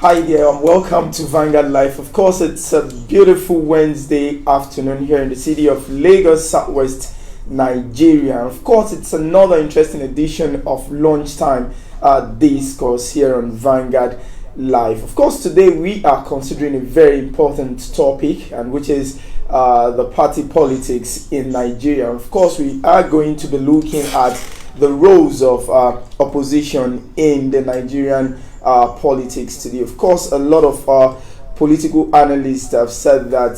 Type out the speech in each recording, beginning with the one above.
Hi there, and welcome to Vanguard Life. Of course, it's a beautiful Wednesday afternoon here in the city of Lagos, Southwest Nigeria. Of course, it's another interesting edition of Lunchtime Discourse here on Vanguard Life. Of course, today we are considering a very important topic, and which is the party politics in Nigeria. Of course, we are going to be looking at the roles of opposition in the Nigerian politics today. Of course, a lot of political analysts have said that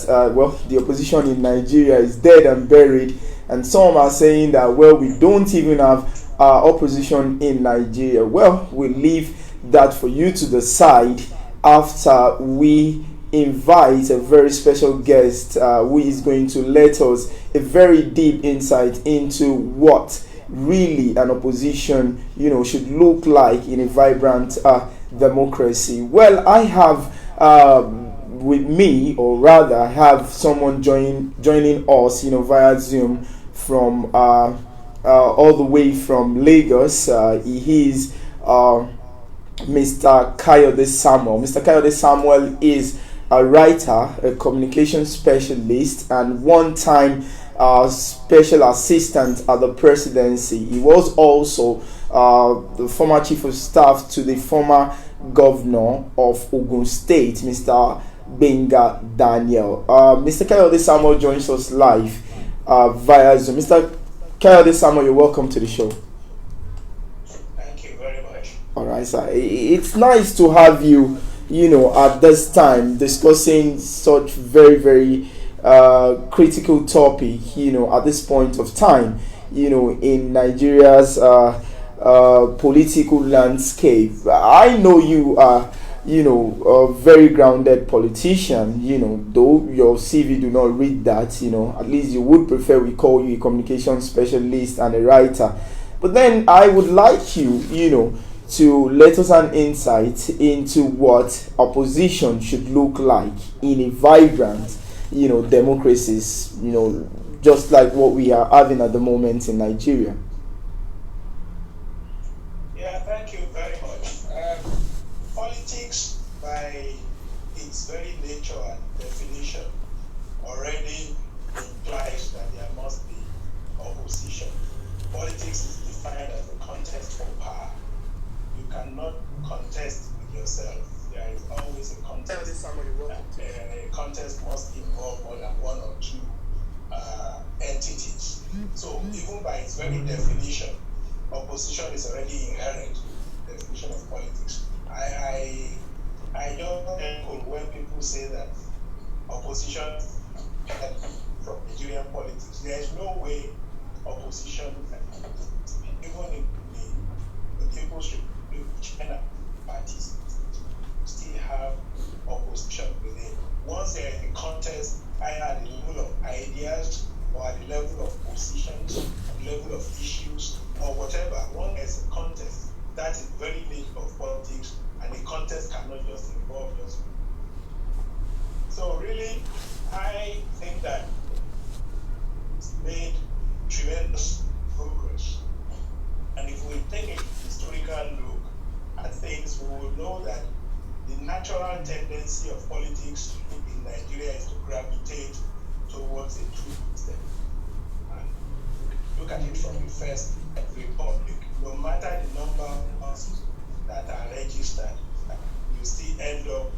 the opposition in Nigeria is dead and buried, and some are saying that we don't even have opposition in Nigeria. Well, we leave that for you to decide after we invite a very special guest who is going to let us a very deep insight into what really an opposition should look like in a vibrant democracy. Well, I have with me, or rather I have someone joining us via Zoom from all the way from Lagos. He is Mr. Kayode Samuel. Mr. Kayode Samuel is a writer, a communication specialist, and one-time special assistant at the presidency. He was also the former chief of staff to the former governor of Ogun State, Mr. Benga Daniel. Mr. Kayode Samuel joins us live via Zoom. Mr. Kayode Samuel, you're welcome to the show. Thank you very much. All right, sir. It's nice to have you, at this time discussing such very, very critical topic, at this point of time, in Nigeria's political landscape. I know you are, a very grounded politician, though your CV do not read that, at least you would prefer we call you a communication specialist and a writer. But then I would like you, to let us an insight into what opposition should look like in a vibrant democracies, just like what we are having at the moment in Nigeria. Yeah, thank you very much. Politics, by its very nature and definition, already implies that there must be opposition. Politics is defined as a contest for power. You cannot contest with yourself. There is always a contest. A contest must involve more than one or two entities. So even by its very definition, opposition is already inherent in the definition of politics. I don't echo when people say that opposition from Nigerian politics. There is no way opposition, even in the people's China parties, still have opposition within. Once they are in a contest, either at the level of ideas or at the level of positions, at the level of issues, or whatever, once there's a contest, that is the very nature of politics, and the contest cannot just involve just. So really, I think that it's made tremendous progress. And if we take a historical look at things, we will know that the natural tendency of politics in Nigeria is to gravitate towards a truth system. And look at it from the first republic. No matter the number of parties that are registered, you still end up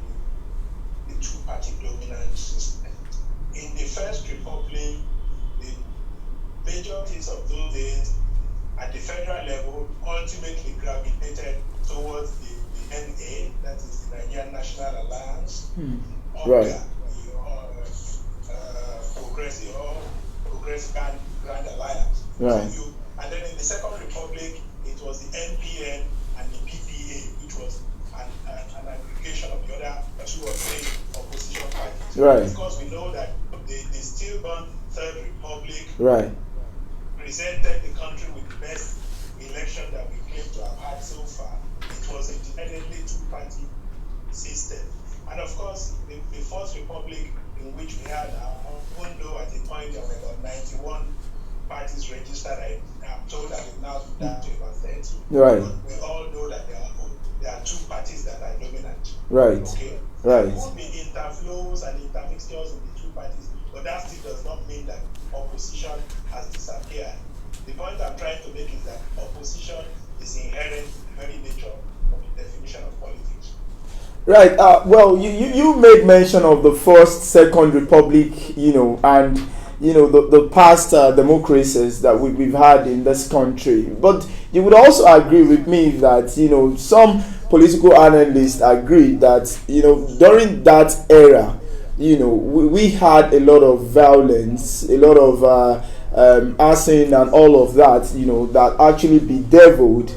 with the two-party dominant system. In the first republic, the majorities of those days at the federal level ultimately gravitated towards the NA, that is the Nigerian National Alliance, Right. the Progressive Grand Alliance. Right. So and then in the Second Republic, it was the NPN and the PPA, which was an aggregation of the other two or three opposition parties. Right. Of course, we know that the stillborn Third Republic Right. presented the country with the best election that we claim to have had so far. It was a decidedly two-party system. And of course, the Fourth Republic, in which we had even though at a point there were about 91 parties registered, I'm told that it now down to about 30. Right. But we all know that there are two parties that are dominant. Right. Okay? There Right. could be interflows and intermixtures in the two parties, but that still does not mean that opposition has disappeared. The point I'm trying to make is that opposition is inherent in the very nature of the definition of politics. Right. Well, you made mention of the first, second republic, and the past democracies that we've had in this country. But you would also agree with me that some political analysts agree that during that era, we had a lot of violence, a lot of arson and all of that, that actually bedeviled,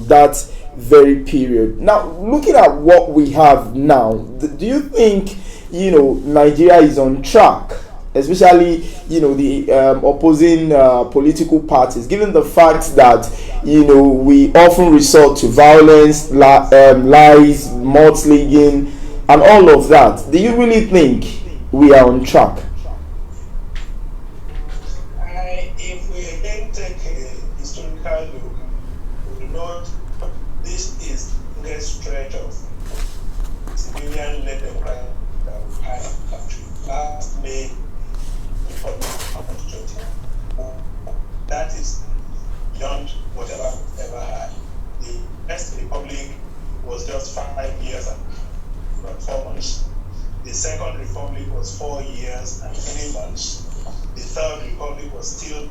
that very period. Now, looking at what we have now, do you think, Nigeria is on track? Especially, the opposing political parties, given the fact that, we often resort to violence, lies, mudslinging, and all of that. Do you really think we are on track? If we again take a historical look, we know this is the longest stretch of civilian-led democracy that we've had in the country. Last May, that is beyond whatever we've ever had. The first republic was just 5 years and 4 months. The second republic was 4 years and 3 months. The third republic was still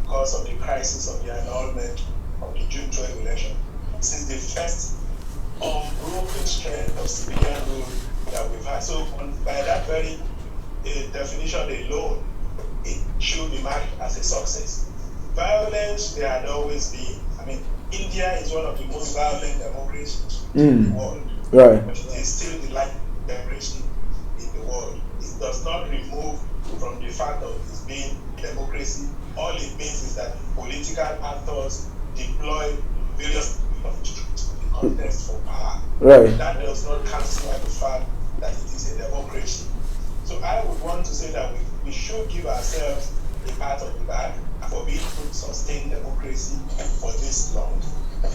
because of the crisis of the annulment of the June 12 election. This is the first unbroken strength of civilian rule that we've had. So by that very definition alone, it should be marked as a success. Violence, there had always been. I mean, India is one of the most violent democracies in the world. Right. But it is still the largest democracy in the world. It does not remove from the fact of its being democracy. All it means is that political actors deploy various contests for power. Right. That does not cancel out the fact that it is a democracy. So I would want to say that we should give ourselves a pat on the back for being able to sustain democracy for this long.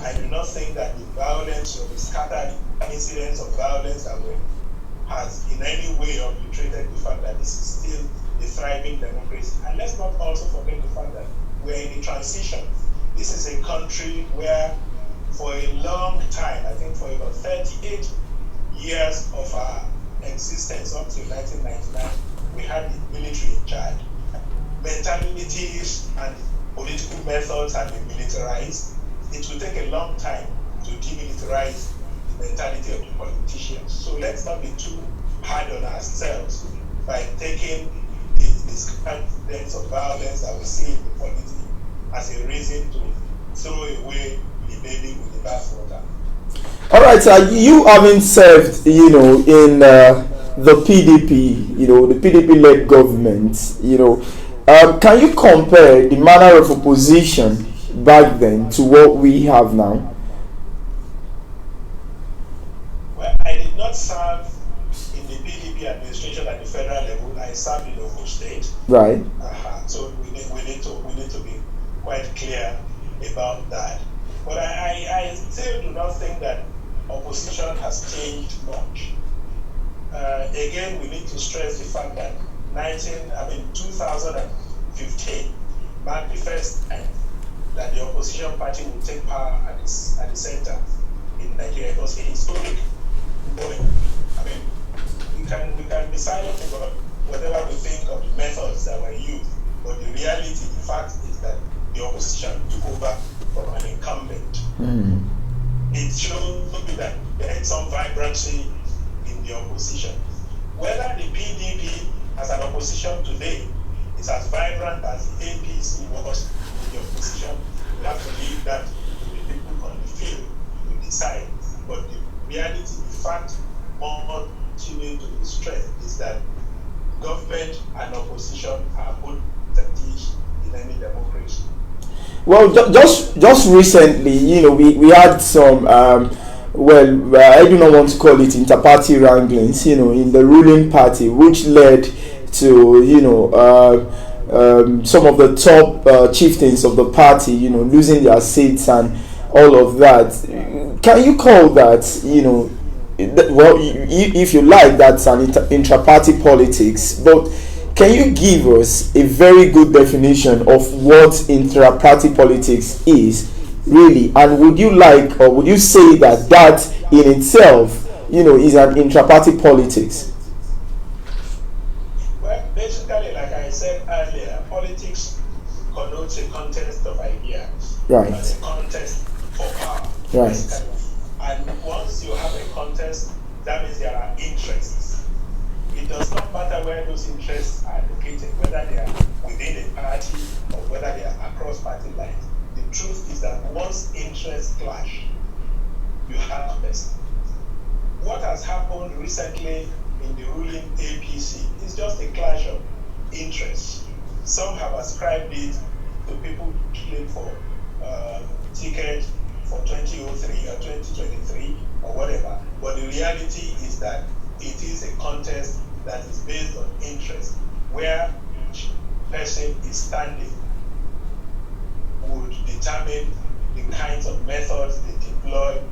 I do not think that the violence or the scattered incidents of violence that has in any way obliterated the fact that this is still a thriving democracy. And let's not also forget the fact that we're in a transition. This is a country where for a long time, I think for about 38 years of our existence up to 1999, we had the military in charge. Mentalities and political methods have been militarized. It will take a long time to demilitarize the mentality of the politicians. So let's not be too hard on ourselves by taking the incidents of violence that we see in the polity as a reason to throw away the baby with the bathwater. All right, you having served, in the PDP, the PDP-led government, can you compare the manner of opposition back then to what we have now? Well, I did not serve in the PDP administration at the federal level. I served in Ogun State. Right. So we need to be quite clear about that. But I still do not think that opposition has changed much. Again, we need to stress the fact that 2015 marked the first time that the opposition party will take power at the center in Nigeria. It was a historic moment. I mean, we can be silent about whatever we think of the methods that were used, but the reality, the fact is that the opposition took over from an incumbent. It shows that there is some vibrancy in the opposition. Whether the PDP as an opposition today is as vibrant as the APC was in the opposition, we have to leave that to the people on the field to decide. But the reality, the fact, more continuing to be stressed is that government and opposition are both entities in any democracy. Well, just recently, we had some, I do not want to call it inter-party wranglings, in the ruling party, which led to, some of the top chieftains of the party, losing their seats and all of that. Can you call that, well, if you like, that's an intra-party politics. But can you give us a very good definition of what intra-party politics is, really? And would you like, or would you say that that in itself, is an intra-party politics? Well, basically, like I said earlier, politics connotes a contest of ideas. Right. A contest for power. Right. Basically. And once you have a contest, that means there are interests. It does not matter where those interests are located, whether they are within a party or whether they are across party lines. The truth is that once interests clash, you have contest. What has happened recently in the ruling APC is just a clash of interests. Some have ascribed it to people claim for ticket for 2003 or 2023 or whatever. But the reality is that it is a contest that is based on interest, where each person is standing would determine the kinds of methods they deploy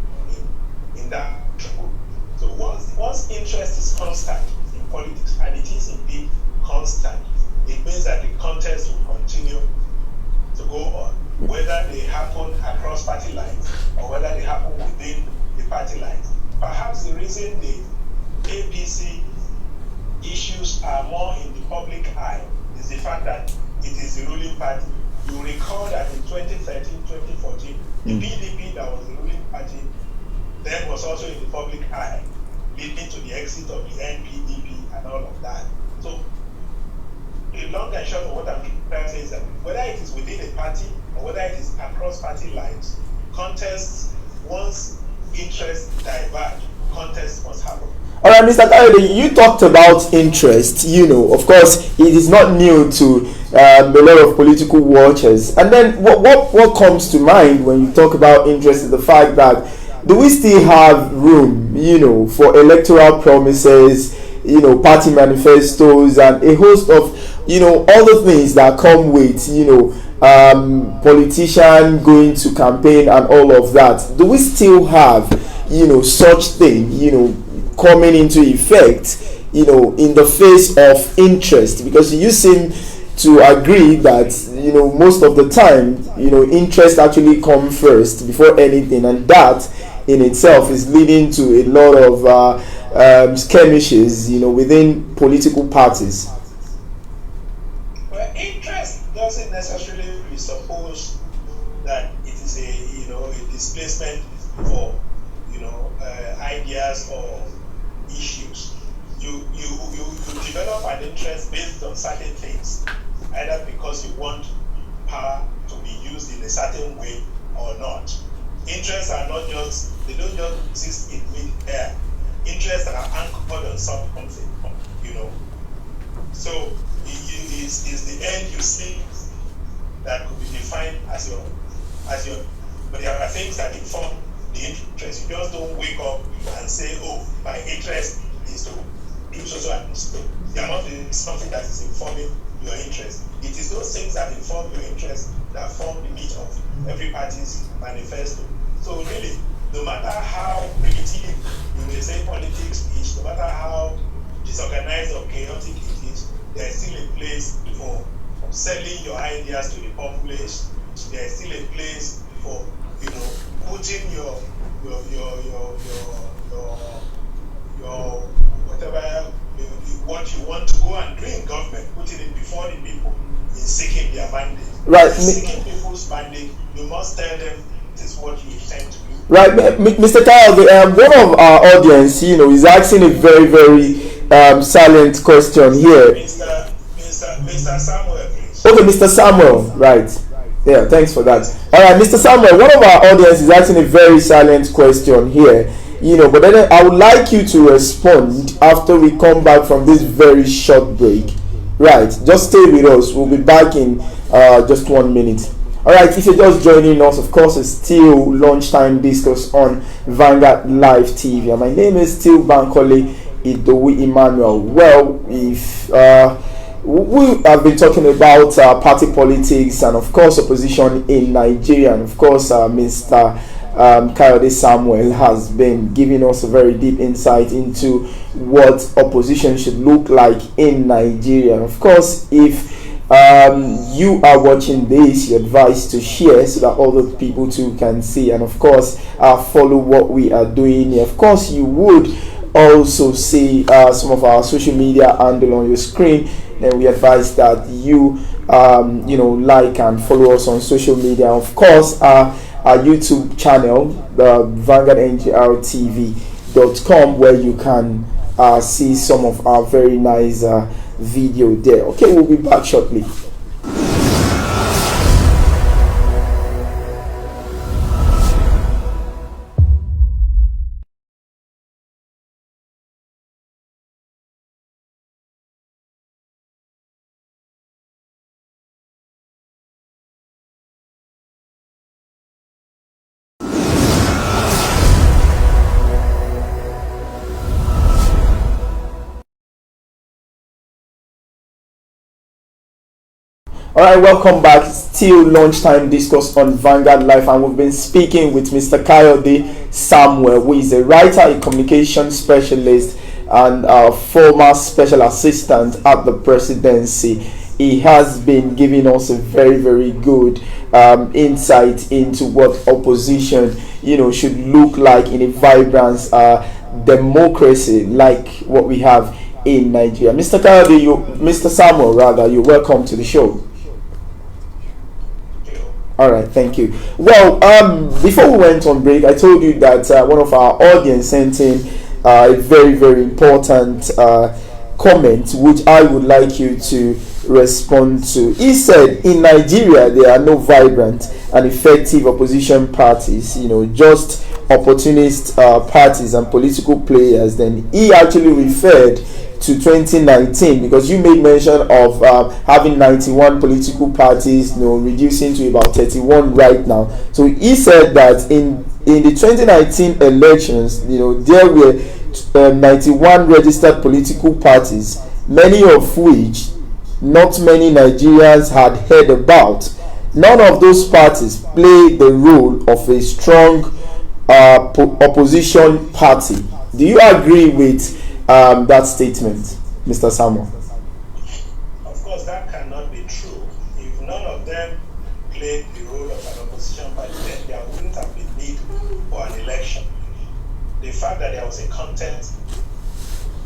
in that struggle. So once interest is constant in politics, and it is indeed constant, it means that the contest will continue to go on, whether they happen across party lines or whether they happen within the party lines. Perhaps the reason the APC issues are more in the public eye is the fact that it is the ruling party. You recall that in 2013, 2014, the PDP that was the ruling party then was also in the public eye, leading to the exit of the NPDP and all of that. So, the long and short of what I'm trying to say is that whether it is within a party or whether it is across party lines, contests, once interests diverge, contests must happen. All right, Mr. Kayode, you talked about interest. Of course, it is not new to a lot of political watchers. And then what comes to mind when you talk about interest is the fact that do we still have room, for electoral promises, party manifestos, and a host of, other things that come with, politician going to campaign and all of that? Do we still have, such thing, coming into effect, in the face of interest? Because you seem to agree that, most of the time, interest actually comes first before anything, and that in itself is leading to a lot of skirmishes, within political parties. Well, interest doesn't necessarily presuppose that it is a displacement for ideas or issues. You develop an interest based on certain things, either because you want power to be used in a certain way or not. Interests are not just, they don't just exist in mid-air. Interests are anchored on something, So is the end you see that could be defined as your, but there are things that inform the interest. You just don't wake up and say, oh, my interest is to do so and so. They are not something that is informing your interest. It is those things that inform your interest that form the meat of every party's manifesto. So really, no matter how primitive you may say politics is, no matter how disorganized or chaotic it is, there is still a place for selling your ideas to the populace. There is still a place for putting your whatever what you want to go and do in government, putting it before the people in seeking their mandate. Right. Seeking people's mandate, you must tell them this is what you intend to do. Right, Mr. Kyle, one of our audience, is asking a very, very silent question here. Mr. Samuel, please. Okay, Mr. Samuel, right. Yeah, thanks for that. All right, Mr. Samuel, one of our audience is asking a very silent question here, but then I would like you to respond after we come back from this very short break. Right, just stay with us. We'll be back in just 1 minute. Alright, if you're just joining us, of course, it's still Lunchtime Discourse on Vanguard Live TV. And my name is still Bankole Idowu Emmanuel. Well, if we have been talking about party politics and, of course, opposition in Nigeria, and, of course, Mr. Kayode Samuel has been giving us a very deep insight into what opposition should look like in Nigeria. Of course, if you are watching this, you're advised to share so that other people too can see, and of course follow what we are doing here. Of course, you would also see some of our social media handle on your screen, and we advise that you like and follow us on social media. Of course, our YouTube channel, the VanguardNGRTV.com, where you can see some of our very nice video there. Okay, we'll be back shortly. All right, welcome back. Still lunchtime discourse on Vanguard Life, and we've been speaking with Mr. Kayode Samuel, who is a writer, a communication specialist, and a former special assistant at the presidency. He has been giving us a very, very good insight into what opposition, should look like in a vibrant democracy like what we have in Nigeria. Mr. Kayode, Mr. Samuel, rather, you're welcome to the show. All right, thank you. Well, before we went on break, I told you that one of our audience sent in a very, very important comment, which I would like you to respond to. He said, in Nigeria, there are no vibrant and effective opposition parties, just opportunist parties and political players. Then he actually referred to 2019, because you made mention of having 91 political parties, reducing to about 31 right now. So he said that in the 2019 elections, there were 91 registered political parties, many of which not many Nigerians had heard about. None of those parties play the role of a strong opposition party. Do you agree with that statement, Mr. Samuel? Of course, that cannot be true. If none of them played the role of an opposition party, then there wouldn't have been need for an election. The fact that there was a contest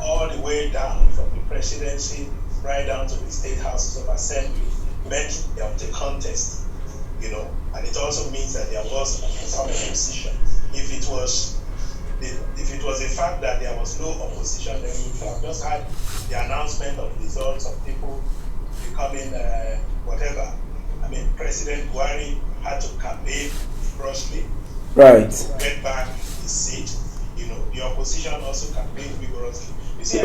all the way down from the presidency right down to the state houses of assembly meant there was a contest, and it also means that there was some opposition. If it was a fact that there was no opposition, then we would have just had the announcement of results of people becoming whatever. I mean, President Buhari had to campaign vigorously to get back his seat. The opposition also campaigned vigorously. You see, we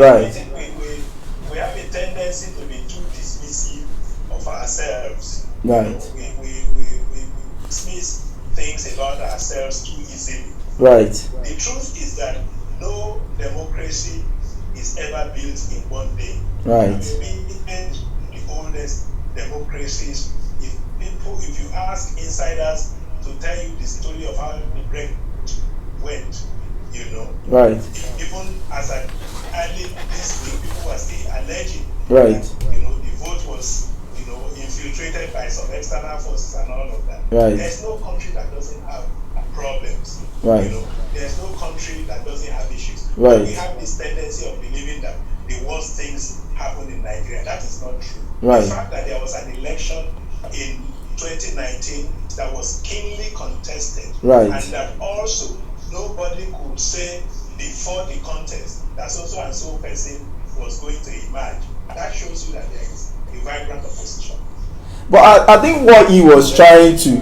have a tendency to be too dismissive of ourselves. Right. We dismiss things about ourselves too easily. Right. The truth is that no democracy is ever built in one day. Right. Even the oldest democracies, if you ask insiders to tell you the story of how the Brexit went, right. Even as an early this week, people were still alleging right. that, the vote was, infiltrated by some external forces and all of that. Right. There's no country that doesn't have problems. Right. There's no country that doesn't have issues. Right. We have this tendency of believing that the worst things happen in Nigeria. That is not true. Right. The fact that there was an election in 2019 that was keenly contested, right. and that also nobody could say before the contest that so and so person was going to emerge. That shows you that there is a vibrant opposition. But I think what he was trying to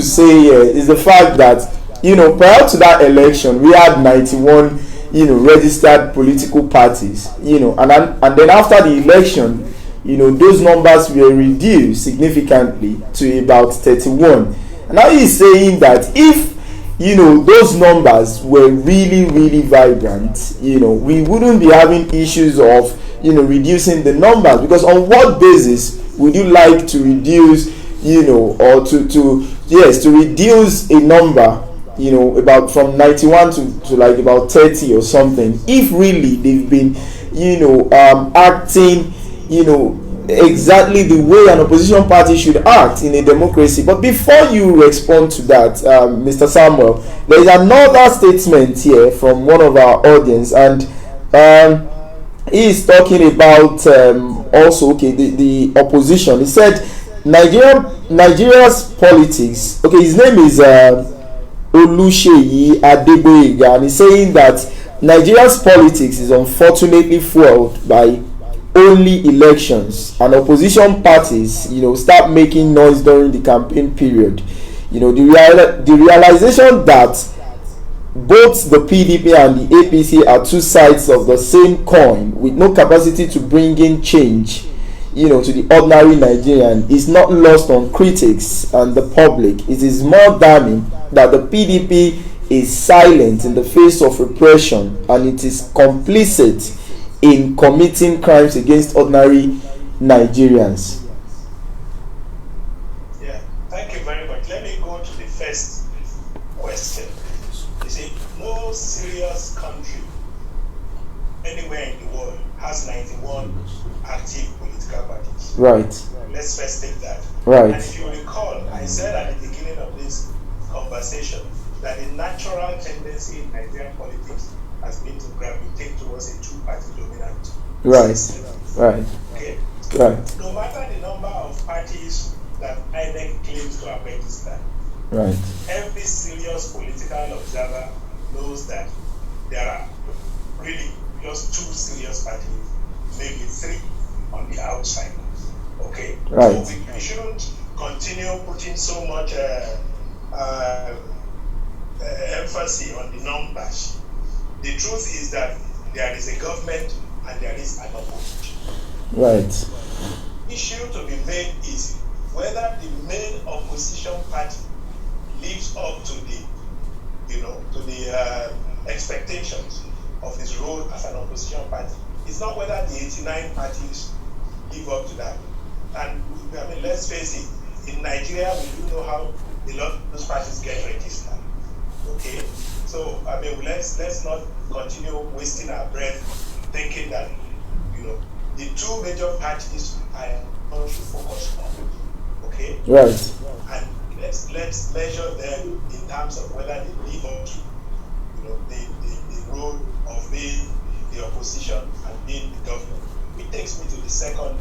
say here is the fact that prior to that election we had 91 registered political parties, and then after the election, those numbers were reduced significantly to about 31. And now he's saying that if those numbers were really, really vibrant, we wouldn't be having issues of reducing the numbers, because on what basis would you like to reduce or yes, to reduce a number, about from 91 to like about 30 or something, if really they've been, acting, exactly the way an opposition party should act in a democracy. But before you respond to that, Mr. Samuel, there is another statement here from one of our audience, and he is talking about also, okay, the opposition. He said Nigeria's politics, okay, his name is Oluseyi Adegboyega, and he's saying that Nigeria's politics is unfortunately fueled by only elections, and opposition parties, start making noise during the campaign period. The realization that both the PDP and the APC are two sides of the same coin with no capacity to bring in change, to the ordinary Nigerian is not lost on critics and the public. It is more damning that the PDP is silent in the face of repression, and it is complicit in committing crimes against ordinary Nigerians. Yeah, thank you very much. Let me go to the first question. You see, no serious country anywhere in the world has 91 active political parties. Right. Let's first take that. Right. And if you recall, I said at the beginning of this conversation that the natural tendency in Nigerian politics has been to gravitate towards a two-party dominant system. Right. Okay. Right. No matter the number of parties that INEC claims to have registered, right, every serious political observer knows that there are really just two serious parties, maybe three on the outside. Okay. Right. So we shouldn't continue putting so much emphasis on the numbers. The truth is that there is a government and there is an opposition. Right. Issue to be made is whether the main opposition party lives up to the expectations of its role as an opposition party. It's not whether the 89 parties live up to that. And I mean, let's face it, in Nigeria we do know how a lot of those parties get registered. Okay? So I mean, let's not continue wasting our breath thinking that the two major parties I want to focus on. Okay? Right. And let's measure them in terms of whether they live up to the role of being the opposition and being the government. It takes me to the second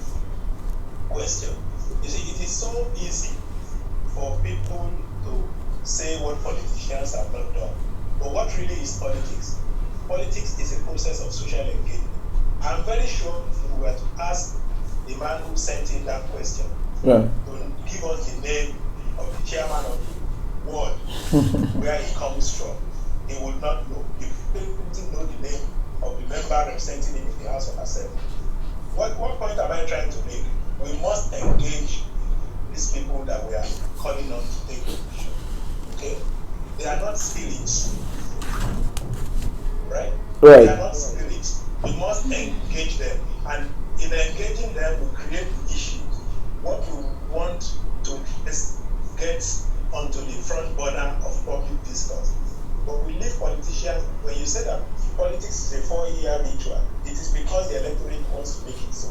question. You see, it is so easy for people to say what politicians have not done. But what really is politics? Politics is a process of social engagement. I'm very sure if we were to ask the man who sent in that question to give us the name of the chairman of the ward where he comes from, he would not know. He wouldn't know the name of the member representing him in the House of Assembly. What point am I trying to make? We must engage these people that we are calling on to take position. Okay? They are not spirits. Right? They are not spirits. We must engage them. And in engaging them, we create issues. What we want to get onto the front border of public discourse. But we leave politicians, when you say that politics is a 4-year ritual, it is because the electorate wants to make it so.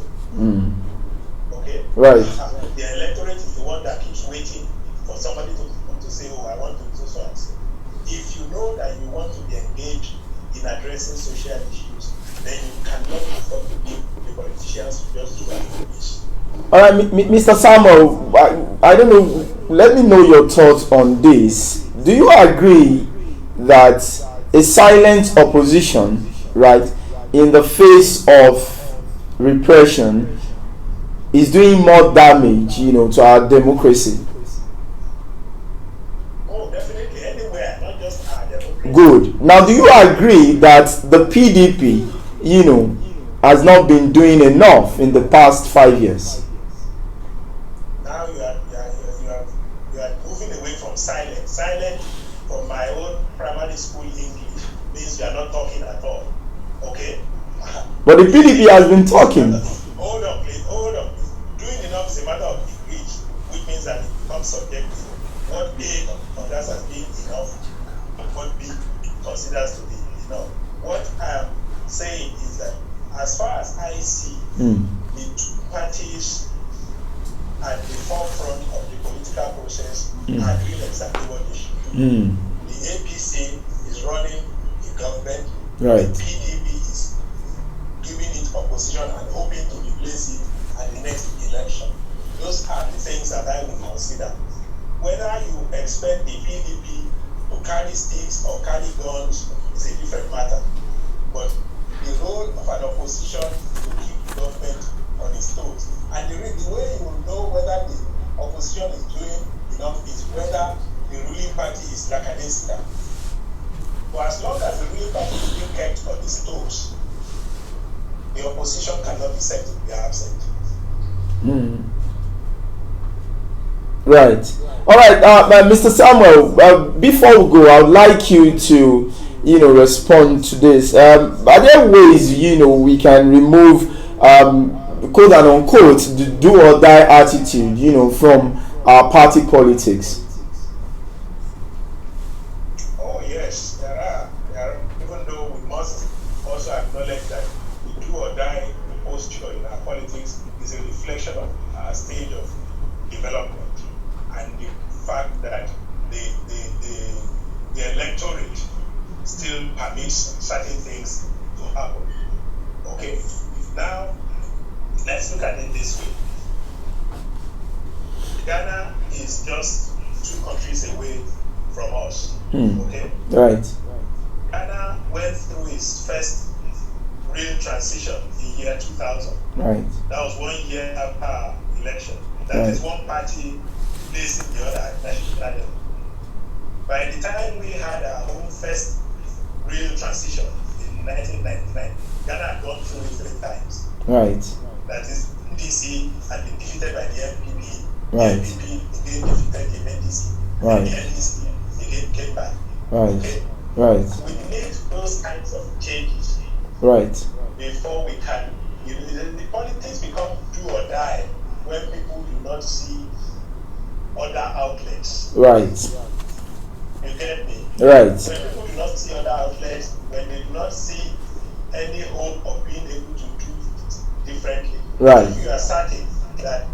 Okay? Right. The electorate is the one that keeps waiting for somebody to say, oh, I want to do so and so. If you know that you want to be engaged in addressing social issues, then you cannot afford to give the politicians just do that. All right, Mr. Samuel, I don't know, let me know your thoughts on this. Do you agree that a silent opposition, right, in the face of repression is doing more damage, to our democracy? Oh, definitely, anywhere, not just our democracy. Good. Now, do you agree that the PDP, has not been doing enough in the past 5 years? Now you are moving away from silence. Silent, from my own primary school English, means you are not talking at all. Okay? But the PDP has been talking. Hold on, please. Doing enough is a matter of degree, which means that it becomes subjective. what A considers as being enough and what B considers to be enough. What I am saying is that as far as I see, the two parties at the forefront of the political process are doing exactly what they should do. The APC is running the government, right. The PDP is giving it opposition and hoping to replace it at the next election. Those are the things that I will consider. Whether you expect the PDP to carry sticks or carry guns is a different matter. But the role of an opposition is to keep the government on its toes. And the way you will know whether the opposition is doing enough is whether the ruling party is lackadaisical. But as long as the ruling party is being kept on its toes, the opposition cannot be said to be absent. Right. All right, Mr. Samuel. Before we go, I would like you to, respond to this. Are there ways, we can remove, quote and unquote, the do or die attitude, from our party politics? Oh yes, there are. Even though we must also acknowledge that the do or die posture in our politics is a reflection of our stage of development and the fact that the electorate still permits certain things to happen. Okay, now let's look at it this way. Ghana is just 2 countries away from us. Okay? Right. Ghana went through its first real transition in year 2000. Right. That was 1 year after our election. That is one party placing the other at national level. By the time we had our own first real transition in 1999, Ghana had gone through it 3 times. Right. That is, NDC had been defeated by the MPP. Right. The MPP again defeated the NDC. Right. And the NDC again came back. Right. Okay? Right. We need those kinds of changes. Right. Before we can, the politics become do or die when people do not see other outlets. Right. You get me? Right. When people do not see other outlets, when they do not see any hope of being able to do it differently, right. If you are certain that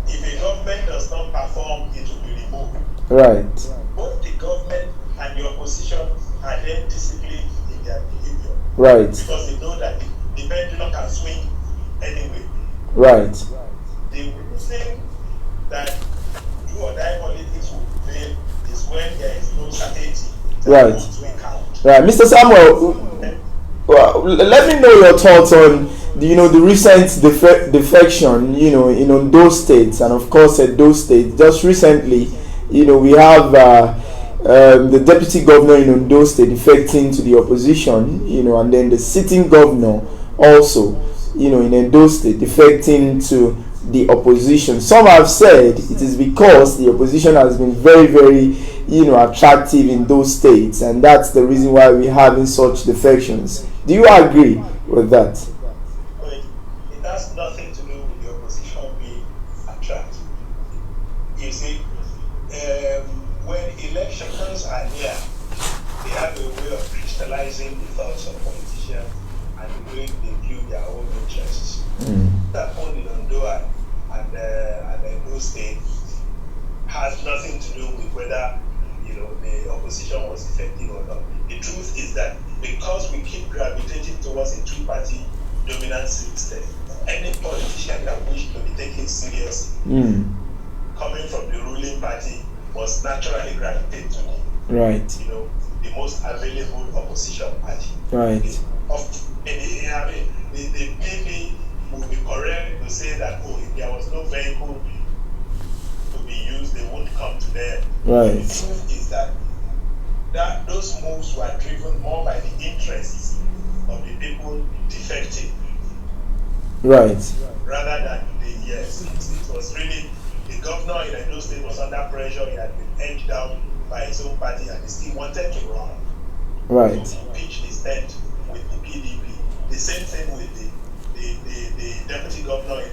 if a government does not perform, it will be removed. Right. Both the government and the opposition are then disciplined in their behavior. Right. Because they know that the pendulum can swing anyway. Right. The reason that do or die politics will prevail is when there is no certainty. Right. Right. Mr. Samuel, well, let me know your thoughts on the recent defection, in Ondo State, and of course Edo State. Just recently, we have the deputy governor in Ondo State defecting to the opposition, and then the sitting governor also, in Edo State defecting to the opposition. Some have said it is because the opposition has been very, very, attractive in those states, and that's the reason why we're having such defections. Do you agree with that? It has nothing to do with the opposition being attractive. You see, when elections are near, they have a way of crystallizing the thoughts of politicians and the way they view their own interests. That happened in Ondo and Edo State has nothing to do with whether the opposition was effective or not. The truth is that because we keep gravitating towards a 2-party dominant system, any politician that wished to be taken seriously, coming from the ruling party, must naturally gravitate to the most available opposition party. Right. The PP would be correct to say that if there was no vehicle to be used, they won't come to them. Right. The truth is that those moves were driven more by the interests of the people defecting. Right. Rather than it was really the governor in Edo State was under pressure. He had been edged down by his own party and he still wanted to run. Right. So he pitched his tent with the PDP. The same thing with the deputy governor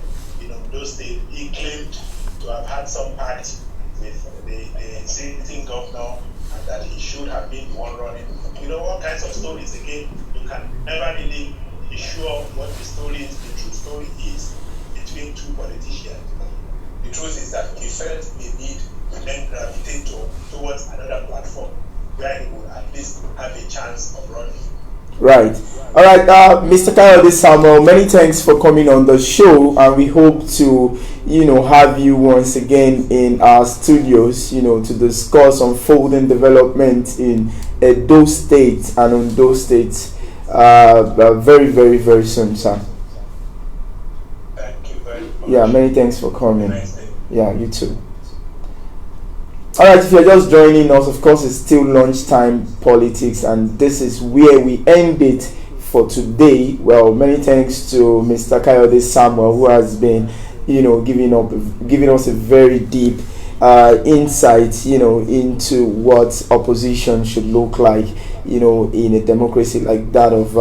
in Ondo State. He claimed to have had some pact with the sitting governor, and that he should have been the one running. All kinds of stories. Again, you can never really be sure what the true story is between two politicians. The truth is that he felt the need to then gravitate towards another platform where he would at least have a chance of running. Right. All right, Mr. Kayode Samuel, many thanks for coming on the show, and we hope to, have you once again in our studios, to discuss unfolding development in Edo State and Ondo State very, very, very soon, sir. Thank you very much. Yeah, many thanks for coming. Nice day. Yeah, you too. Alright, if you're just joining us, of course, it's still lunchtime politics, and this is where we end it for today. Well, many thanks to Mr. Kayode Samuel, who has been, giving us a very deep insight, into what opposition should look like, in a democracy like that of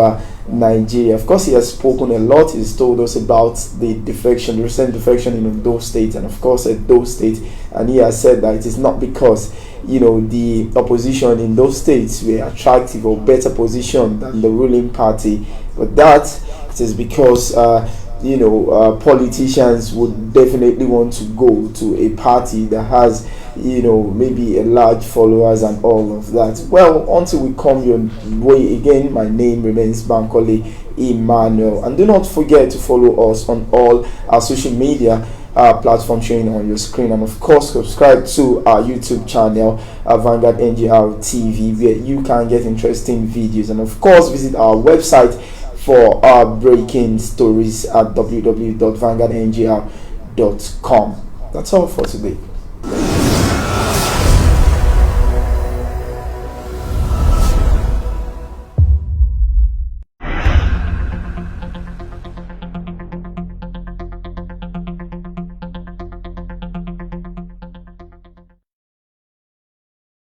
Nigeria. Of course, he has spoken a lot. He's told us about the recent defection in Ondo State, and of course Edo State, and he has said that it is not because the opposition in those states were attractive or better positioned than the ruling party, but that it is because politicians would definitely want to go to a party that has maybe a large followers and all of that. Well, until we come your way again, my name remains Bankole Emmanuel, and do not forget to follow us on all our social media platforms showing on your screen, and of course subscribe to our YouTube channel, Vanguard NGR TV, where you can get interesting videos, and of course visit our website for our breaking stories at www.vanguardngr.com. That's all for today.